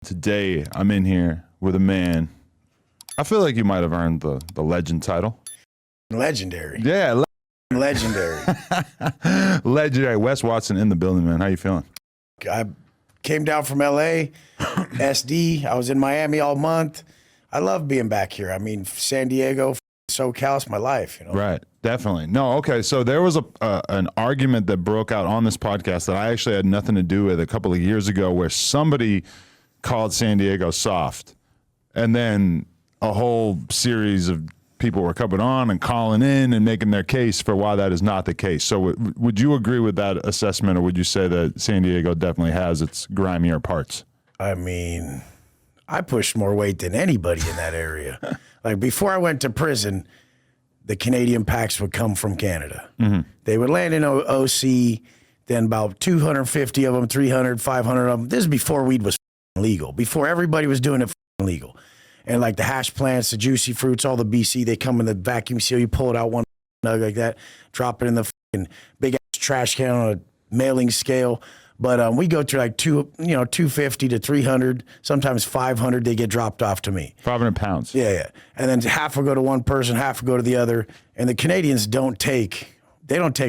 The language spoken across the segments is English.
Today, I'm in here with a man. I feel like you might have earned the legend title. Legendary. Yeah. Legendary. Legendary. Wes Watson in the building, man. How you feeling? I came down from L.A., SD. I was in Miami all month. I love being back here. I mean, San Diego, SoCal, it's my life, you know? Right. Definitely. No, okay. So there was an argument that broke out on this podcast that I actually had nothing to do with a couple of years ago where somebody called San Diego soft. And then a whole series of people were coming on and calling in and making their case for why that is not the case. So would you agree with that assessment, or would you say that San Diego definitely has its grimier parts? I mean, I pushed more weight than anybody in that area. Like before I went to prison, the Canadian packs would come from Canada. Mm-hmm. They would land in OC, then about 250 of them, 300, 500 of them. This is before weed was legal, before everybody was doing it legal. And like the hash plants, the juicy fruits, all the BC, they come in the vacuum seal. You pull it out one nug like that, drop it in the big ass trash can on a mailing scale. But we go through like 250 to 300, sometimes 500. They get dropped off to me. 500 pounds. Yeah. And then half will go to one person, half will go to the other. And the Canadians don't take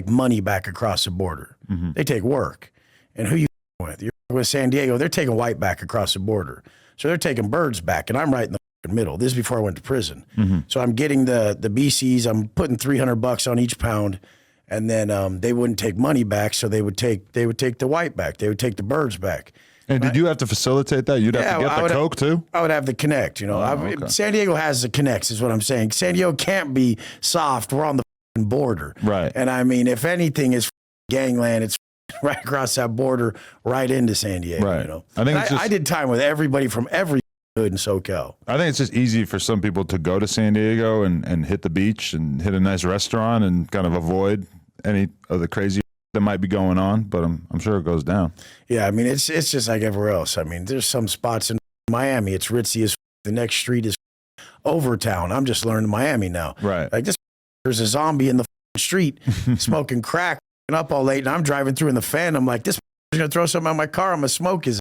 money back across the border. Mm-hmm. They take work. And who you with? You're with San Diego. They're taking white back across the border. So they're taking birds back, and I'm right in the middle. This is before I went to prison. Mm-hmm. So I'm getting the BCs. I'm putting $300 on each pound, and then they wouldn't take money back, so they would take the white back. They would take the birds back. And did you have to facilitate that? You'd have to get the coke too? I would have the connect. You know, okay. San Diego has the connects, is what I'm saying. San Diego can't be soft. We're on the border, right? And I mean, if anything is gangland, it's right across that border, right into San Diego. Right. You know, I think I did time with everybody from every hood in SoCal. I think it's just easy for some people to go to San Diego and hit the beach and hit a nice restaurant and kind of avoid any of the crazy that might be going on. But I'm sure it goes down. Yeah, I mean, it's just like everywhere else. I mean, there's some spots in Miami. It's ritzy as the next street is Overtown. I'm just learning Miami now. Right. Like there's a zombie in the street smoking crack up all late, and I'm driving through in the fan. I'm like, this is going to throw something on my car. I'm going to smoke his.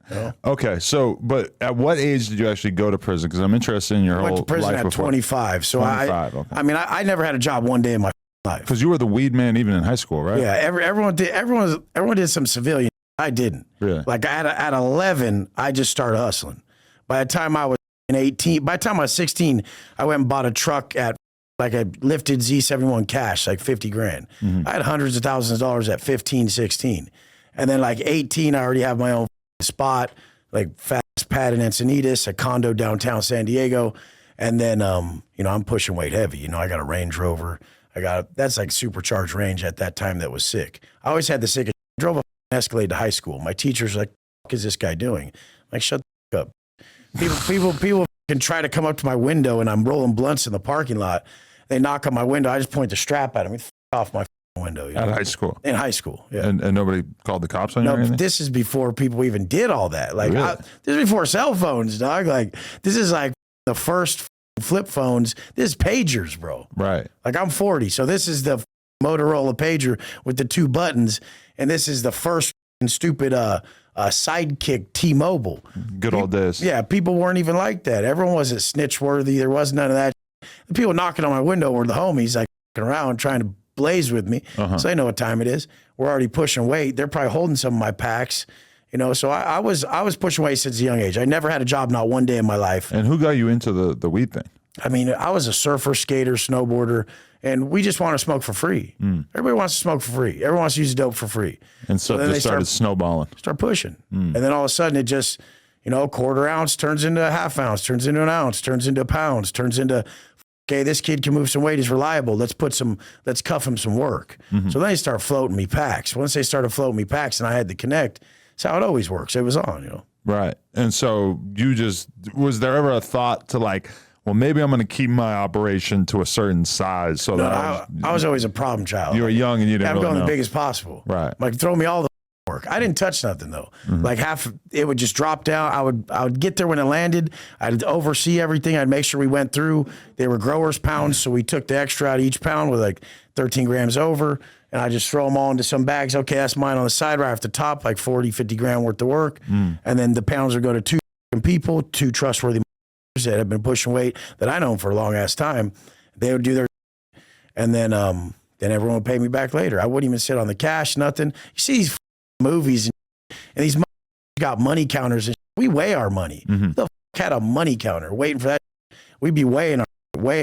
You know? Okay, so, but at what age did you actually go to prison? Because I'm interested in your whole life. I went to prison at 25. So 25, I mean, I never had a job one day in my life. Because you were the weed man even in high school, right? Yeah, everyone did some civilian. I didn't. Really? Like at 11, I just started hustling. By the time I was 18, by the time I was 16, I went and bought a truck at like a lifted Z71 cash, like 50 grand. Mm-hmm. I had hundreds of thousands of dollars at 15, 16. And then like 18, I already have my own spot, like fast pad in Encinitas, a condo downtown San Diego. And then, I'm pushing weight heavy. I got a Range Rover. That's like supercharged range at that time that was sick. I always had the sick. I drove a Escalade to high school. My teacher's like, what is this guy doing? I'm like, shut the fuck up. People can try to come up to my window and I'm rolling blunts in the parking lot. They knock on my window. I just point the strap at them. F off my window. At high school? In high school, yeah. And nobody called the cops on you? No, this is before people even did all that. Like, really? This is before cell phones, dog. Like, this is like the first flip phones. This is pagers, bro. Right. Like, I'm 40, so this is the Motorola pager with the 2 buttons, and this is the first stupid Sidekick T-Mobile. Good old days. Yeah, people weren't even like that. Everyone wasn't snitch worthy. There was none of that. The people knocking on my window were the homies, like around trying to blaze with me. Uh-huh. So they know what time it is. We're already pushing weight. They're probably holding some of my packs, So I was pushing weight since a young age. I never had a job, not one day in my life. And who got you into the weed thing? I mean, I was a surfer, skater, snowboarder, and we just want to smoke for free. Everybody wants to smoke for free. Everyone wants to use dope for free. And so then they started snowballing. Start pushing. And then all of a sudden it just, quarter ounce turns into a half ounce, turns into an ounce, turns into pounds, turns into, okay, this kid can move some weight, he's reliable. Let's cuff him some work. Mm-hmm. So then they start floating me packs. Once they started floating me packs and I had to connect, that's how it always works. It was on, Right. And so was there ever a thought to like, well, maybe I'm going to keep my operation to a certain size. So I was always a problem child. You were young and you didn't I'm really going know. the biggest possible. Right. Like throw me all the work. I didn't touch nothing though. Mm-hmm. Like it would just drop down. I would get there when it landed. I'd oversee everything. I'd make sure we went through. They were growers' pounds, so we took the extra out of each pound with like 13 grams over. and I just throw them all into some bags. Okay, that's mine on the side right off the top, like 40, 50 grand worth of work. And then the pounds will go to 2 people, 2 trustworthy that have been pushing weight that I know for a long ass time. They would do their, and then everyone would pay me back later. I wouldn't even sit on the cash, nothing. You see these movies and these got money counters and we weigh our money. Who the had a money counter waiting for that? We'd be weighing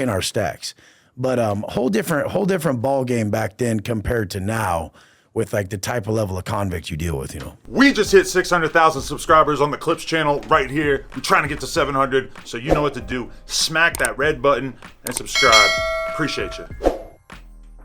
our stacks. But whole different ball game back then compared to now with like the type of level of convict you deal with, you know. We just hit 600,000 subscribers on the Clips channel right here. We're trying to get to 700, so you know what to do. Smack that red button and subscribe. Appreciate you.